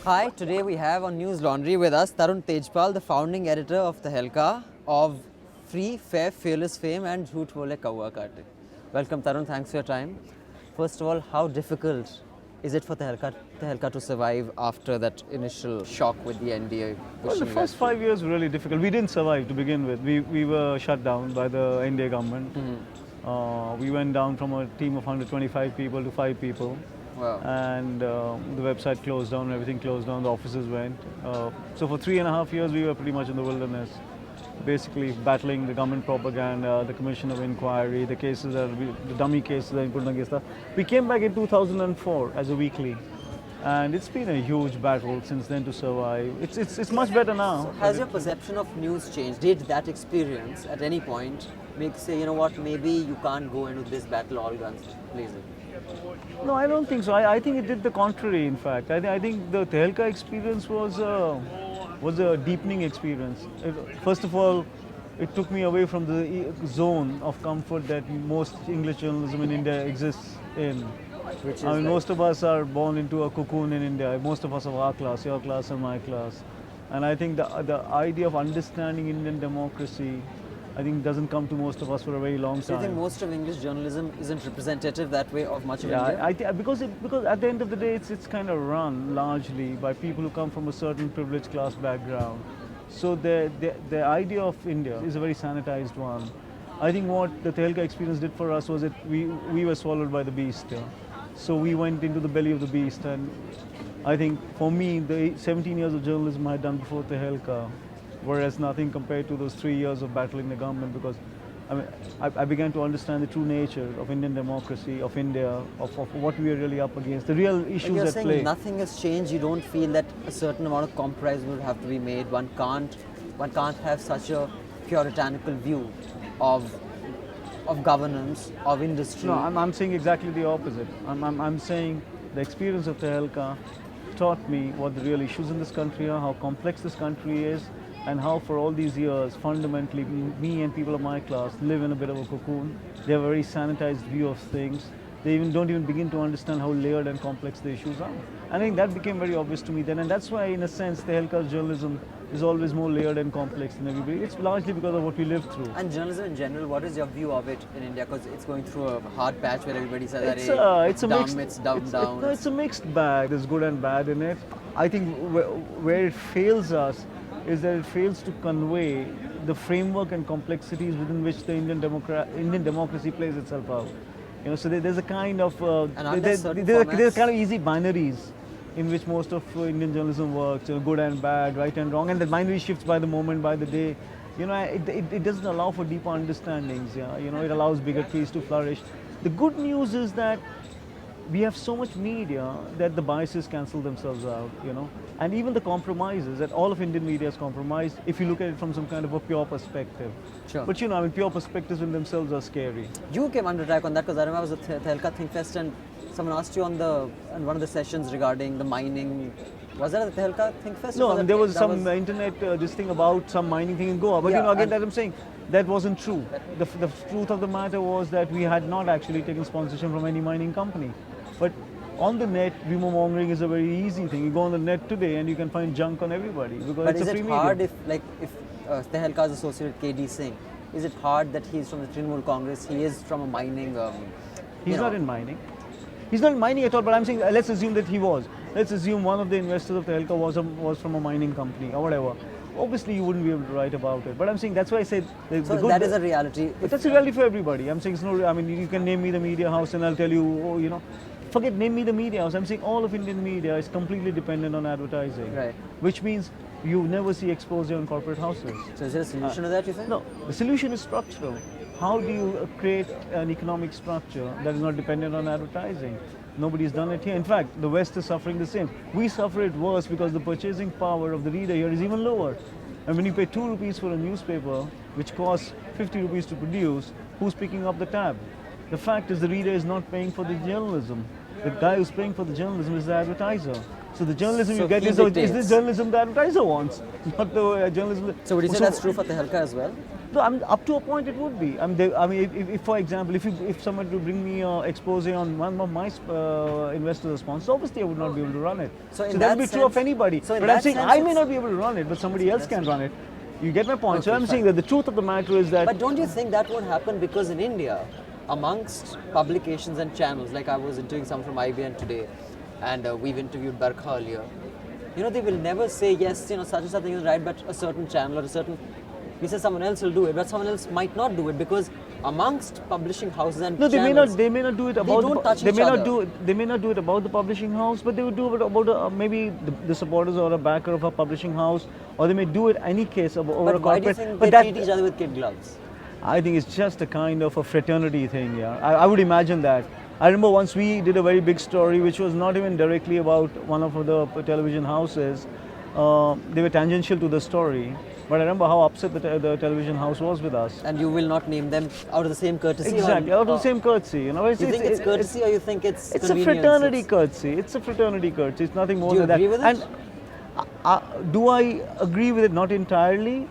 Hi, today we have on News Laundry with us Tarun Tejpal, the founding editor of Tehelka, of Free, Fair, Fearless fame and Jhoot Bole Kaua Kaate. Welcome Tarun, thanks for your time. First of all, how difficult is it for Tehelka to survive after that initial shock with the NDA? Well, the first 5 years were really difficult. We didn't survive to begin with. We were shut down by the NDA government. We went down from a team of 125 people to 5 people. Wow. And the website closed down, everything closed down, the offices went. So for 3.5 years, we were pretty much in the wilderness, basically battling the government propaganda, the commission of inquiry, the cases, the dummy cases that we put against us. We came back in 2004 as a weekly. And it's been a huge battle since then to survive. It's much better now. So has your perception of news changed? Did that experience at any point make you say, you know what, maybe you can't go into this battle all guns blazing? No, I don't think so. I think it did the contrary, in fact. I think the Tehelka experience was a deepening experience. First of all, it took me away from the zone of comfort that most English journalism in India exists in. Which is Most of us are born into a cocoon in India. Most of us of our class, your class and my class. And I think the idea of understanding Indian democracy, I think doesn't come to most of us for a very long time. So you think most of English journalism isn't representative that way of much of India? Yeah, because at the end of the day, it's kind of run largely by people who come from a certain privileged class background. So the idea of India is a very sanitized one. I think what the Tehelka experience did for us was that we were swallowed by the beast. So we went into the belly of the beast, and I think for me, the 17 years of journalism I had done before Tehelka, whereas nothing compared to those 3 years of battling the government, because I began to understand the true nature of Indian democracy, of India, of what we are really up against, the real issues you're at saying play. Nothing has changed. You don't feel that a certain amount of compromise would have to be made. One can't have such a puritanical view of governance, of industry. No, I'm saying exactly the opposite. I'm saying the experience of Tehelka taught me what the real issues in this country are, how complex this country is, and how for all these years, fundamentally, me and people of my class live in a bit of a cocoon. They have a very sanitized view of things. They don't even begin to understand how layered and complex the issues are. And I think that became very obvious to me then, and that's why, in a sense, Tehelka's journalism is always more layered and complex than everybody. It's largely because of what we lived through. And journalism in general, what is your view of it in India? Because it's going through a hard patch where everybody says that it's dumbed down. It's a mixed bag. There's good and bad in it. I think where it fails us is that it fails to convey the framework and complexities within which the Indian democracy plays itself out. So there's a kind of there's kind of easy binaries in which most of Indian journalism works, good and bad, right and wrong, and the binary shifts by the moment, by the day. It doesn't allow for deeper understandings. It allows bigotries to flourish. The good news is that we have so much media that the biases cancel themselves out, and even the compromises, that all of Indian media is compromised if you look at it from some kind of a pure perspective. Sure. But pure perspectives in themselves are scary. You came under attack on that because I remember I was at Tehelka Think Fest and someone asked you on one of the sessions regarding the mining. Was that at the Tehelka Think Fest? No, there was some internet this thing about some mining thing in Goa. But again, that I'm saying, that wasn't true. The truth of the matter was that we had not actually taken sponsorship from any mining company. But on the net, rumor mongering is a very easy thing. You go on the net today and you can find junk on everybody because it's a free media. But is it hard if Tehelka is associated with KD Singh? Is it hard that he's from the Trinamool Congress? He is from a mining. He's not in mining. He's not in mining at all. But I'm saying, let's assume that he was. Let's assume one of the investors of Tehelka was from a mining company or whatever. Obviously, you wouldn't be able to write about it. But I'm saying that's why I said that is a reality. But that's a reality for everybody. I'm saying it's no. I mean, you can name me the media house and I'll tell you. Forget name me the media house. I'm saying all of Indian media is completely dependent on advertising. Right. Which means you never see exposure in corporate houses. So is there a solution to that, you think? No, the solution is structural. How do you create an economic structure that is not dependent on advertising? Nobody's done it here. In fact, the West is suffering the same. We suffer it worse because the purchasing power of the reader here is even lower. And when you pay 2 rupees for a newspaper, which costs 50 rupees to produce, who's picking up the tab? The fact is the reader is not paying for the journalism. The guy who's paying for the journalism is the advertiser. So the journalism you get is the journalism the advertiser wants, not the journalism. So would you say that's true for Tehelka as well? No, up to a point it would be. If for example, if someone to bring me an expose on one of my investor responses, obviously I would not be able to run it. So that would be true of anybody. So but I'm saying I may not be able to run it, but somebody else can run it. You get my point. Okay, so I'm saying that the truth of the matter is that. But don't you think that won't happen because in India, amongst publications and channels, like I was interviewing someone from IBN today, and we've interviewed Barkha earlier, they will never say, yes, such and something is right, but a certain channel or a certain, we say someone else will do it, but someone else might not do it because amongst publishing houses and no, channels, they may not do it about. They may not do it about the publishing house, but they would do it about maybe the supporters or a backer of a publishing house, or they may do it any case over but a why corporate. do you think they treat each other with kid gloves? I think it's just a kind of a fraternity thing. Yeah, I would imagine that. I remember once we did a very big story, which was not even directly about one of the television houses. They were tangential to the story. But I remember how upset the television house was with us. And you will not name them out of the same courtesy? Exactly, out of the same courtesy. You think it's courtesy or you think it's a fraternity courtesy. It's a fraternity courtesy. It's nothing more than that. Do you agree with it? And do I agree with it? Not entirely.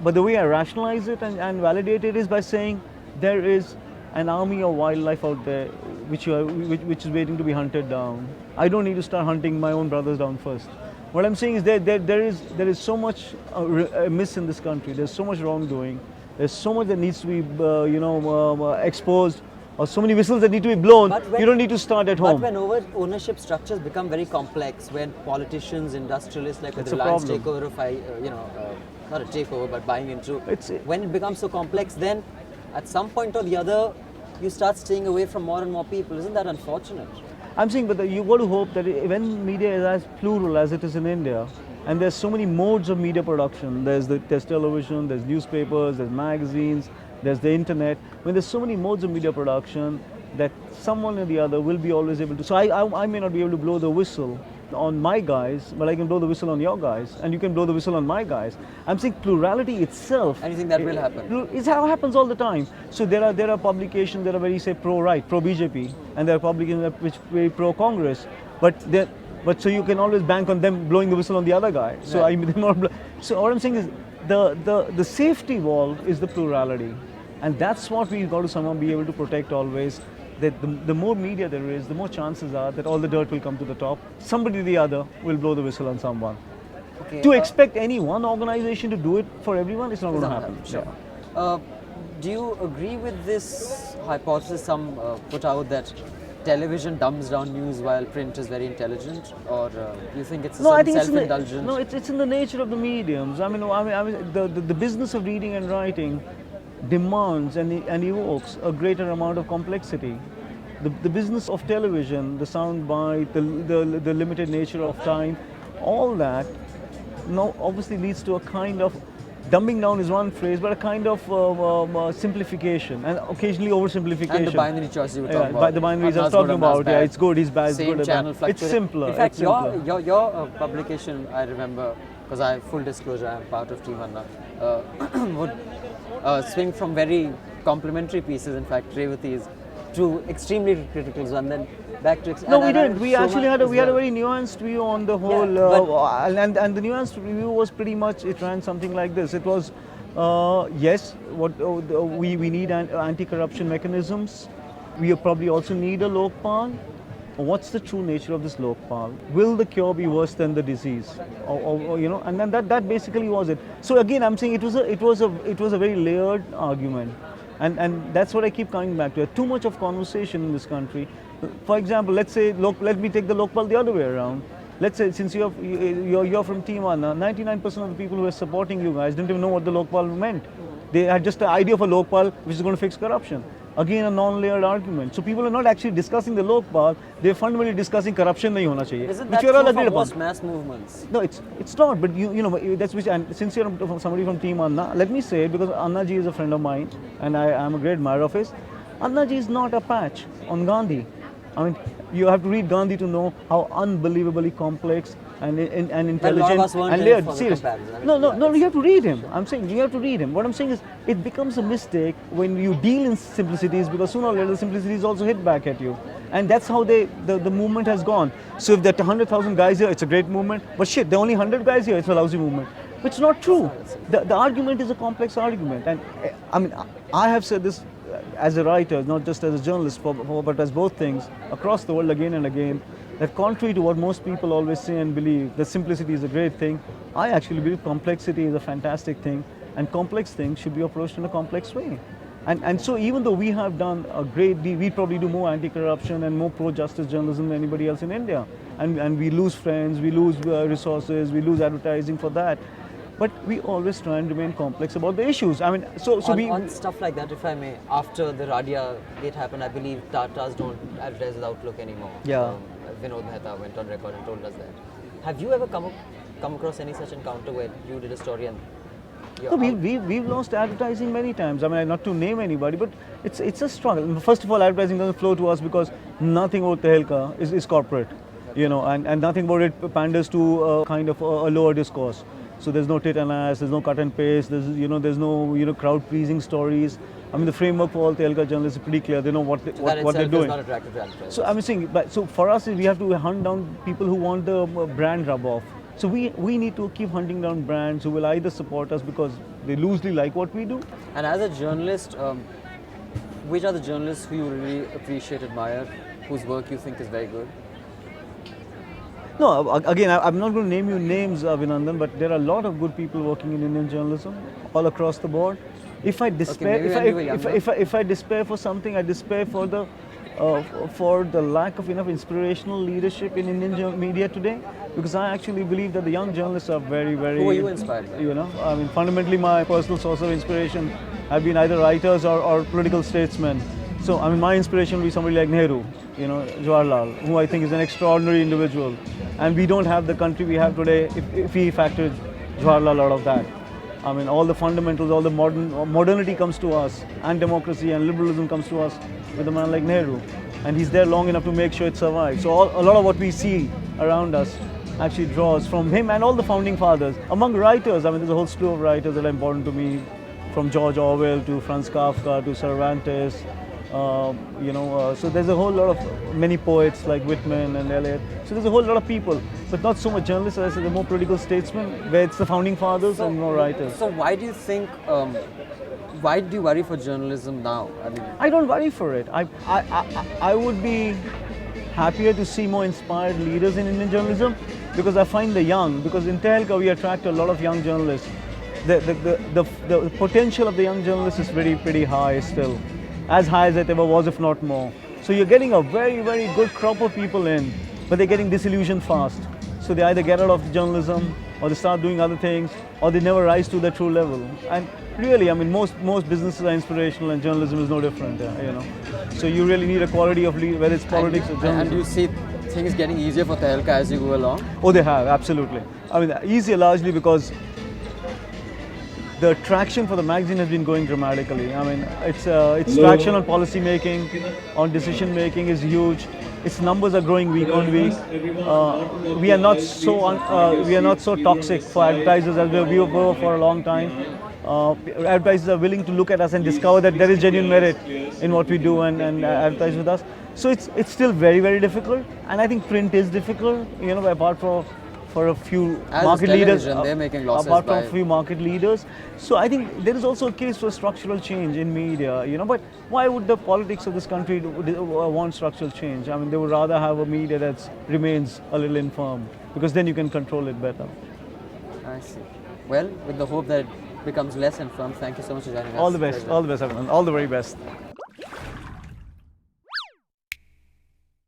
But the way I rationalize it and validate it is by saying there is an army of wildlife out there which is waiting to be hunted down. I don't need to start hunting my own brothers down first. What I'm saying is there is so much amiss in this country. There's so much wrongdoing. There's so much that needs to be exposed, or so many whistles that need to be blown. You don't need to start at home. But when ownership structures become very complex, when politicians, industrialists like the Reliance takeover of not a takeover but buying into, when it becomes so complex, then at some point or the other you start staying away from more and more people. Isn't that unfortunate? I'm saying, but you got to hope that when media is as plural as it is in India, and there's so many modes of media production, there's television, there's newspapers, there's magazines, there's the internet. When there's so many modes of media production, that someone or the other will be always able to. So I may not be able to blow the whistle on my guys, but I can blow the whistle on your guys, and you can blow the whistle on my guys. I'm saying plurality itself. And you think that will happen? It's how it happens all the time. So there are publications that are very, say, pro-right, pro-BJP, and there are publications that which are very pro-Congress. But so you can always bank on them blowing the whistle on the other guy. So so what I'm saying is the safety valve is the plurality, and that's what we've got to somehow be able to protect always. That the more media there is, the more chances are that all the dirt will come to the top. Somebody or the other will blow the whistle on someone. Okay, to expect any one organization to do it for everyone, it's not going to happen. Sure. Yeah. Do you agree with this hypothesis some put out that television dumbs down news while print is very intelligent, or do you think it's self-indulgent? It's in the nature of the mediums. The business of reading and writing demands and evokes a greater amount of complexity. The business of television, the sound bite, the limited nature of time, all that now obviously leads to a kind of dumbing down is one phrase, but a kind of simplification and occasionally oversimplification. And the binary choice you were talking about. The binaries I was talking about. Yeah, it's good, it's bad, Same it's good, channel bad. It's simpler. In fact, your publication, I remember, because I full disclosure, I am part of Team Anna, would swing from very complimentary pieces, in fact, Revati's, to extremely critical ones, and then back to. No, we didn't. We actually had a very nuanced view on the whole, and the nuanced review was pretty much, it ran something like this. It was, yes, we need anti-corruption mechanisms. We probably also need a Lokpal. What's the true nature of this Lokpal? Will the cure be worse than the disease? And then that basically was it. So again, I'm saying it was a very layered argument, and that's what I keep coming back to. Too much of conversation in this country. For example, let's say let me take the Lokpal the other way around. Let's say since you're from Team Anna, 99% of the people who were supporting you guys didn't even know what the Lokpal meant. They had just the idea of a Lokpal which is going to fix corruption. Again, a non-layered argument. So people are not actually discussing the Lokpal; they're fundamentally discussing corruption. Nahi hona chahiye. Isn't that true for most mass movements? No, it's not. But that's which. And since you're somebody from Team Anna, let me say, because Anna ji is a friend of mine, and I'm a great admirer of his. Anna ji is not a patch on Gandhi. I mean, you have to read Gandhi to know how unbelievably complex and intelligent and layered. Serious. No, you have to read him. I'm saying you have to read him. What I'm saying is, it becomes a mistake when you deal in simplicities, because sooner or later the simplicities also hit back at you, and that's how the movement has gone. So if there are 100,000 guys here, it's a great movement. But shit, there are only 100 guys here, it's a lousy movement. which is not true. The argument is a complex argument, and I mean, I have said this as a writer, not just as a journalist, but as both things across the world again and again, that contrary to what most people always say and believe, that simplicity is a great thing, I actually believe complexity is a fantastic thing, and complex things should be approached in a complex way. And so even though we have done a great deal, we probably do more anti-corruption and more pro-justice journalism than anybody else in India. And we lose friends, we lose resources, we lose advertising for that. But we always try and remain complex about the issues. I mean, on stuff like that, if I may, after the Radia gate happened, I believe Tatas don't advertise with Outlook anymore. Yeah. Vinod Mehta went on record and told us that. Have you ever come across any such encounter where you did a story and no, we've lost advertising many times. I mean, not to name anybody, but it's a struggle. First of all, advertising doesn't flow to us because nothing about Tehelka is corporate, you know, and nothing about it panders to kind of a lower discourse. So there's no tit and ass, there's no cut and paste, there's no crowd pleasing stories. I mean, the framework for all Tehelka journalists is pretty clear. They know what they're doing. Not attractive to advertisers. So I'm saying, so for us, we have to hunt down people who want the brand rub off. So we need to keep hunting down brands who will either support us because they loosely like what we do. And as a journalist, which are the journalists who you really appreciate, admire, whose work you think is very good? No, again, I'm not going to name you names, Vinandan, but there are a lot of good people working in Indian journalism all across the board. If I despair, if I despair for something, I despair for the lack of enough inspirational leadership in Indian media today, because I actually believe that the young journalists are very, very. Who are you inspired by? You know, I mean, fundamentally, my personal source of inspiration have been either writers or political statesmen. So, I mean, my inspiration will be somebody like Nehru, you know, Jawaharlal, who I think is an extraordinary individual. And we don't have the country we have today if we factored Jawaharlal out of that. I mean, all the fundamentals, all the modernity comes to us, and democracy and liberalism comes to us with a man like Nehru. And he's there long enough to make sure it survives. So a lot of what we see around us actually draws from him and all the founding fathers. Among writers, I mean, there's a whole slew of writers that are important to me, from George Orwell to Franz Kafka to Cervantes. So there's a whole lot of many poets like Whitman and Eliot. So there's a whole lot of people, but not so much journalists. As I said, they're more political statesmen, where it's the founding fathers and more writers. So why do you think? Why do you worry for journalism now? I mean, I don't worry for it. I would be happier to see more inspired leaders in Indian journalism, because I find the young. Because in Tehelka we attract a lot of young journalists. The potential of the young journalists is pretty high still. As high as it ever was, if not more. So you're getting a very, very good crop of people in, but they're getting disillusioned fast. So they either get out of journalism, or they start doing other things, or they never rise to their true level. And really, I mean, most businesses are inspirational, and journalism is no different. You know, so you really need a quality of lead, whether it's politics or journalism. And you see things getting easier for Tehelka as you go along? Oh, they have, absolutely. I mean, easier largely because the traction for the magazine has been growing dramatically. I mean, its traction on policy making, on decision making is huge. Its numbers are growing week on week. We are not so toxic for advertisers as we were for a long time. Advertisers are willing to look at us and discover that there is genuine merit in what we do and advertise with us. So it's still very, very difficult, and I think print is difficult. You know, apart from for a few market leaders, they're making losses apart from a few market leaders. So I think there is also a case for structural change in media, you know, but why would the politics of this country want structural change? I mean, they would rather have a media that remains a little infirm, because then you can control it better. I see. Well, with the hope that it becomes less infirm, thank you so much for joining us. All the best, everyone. All the very best.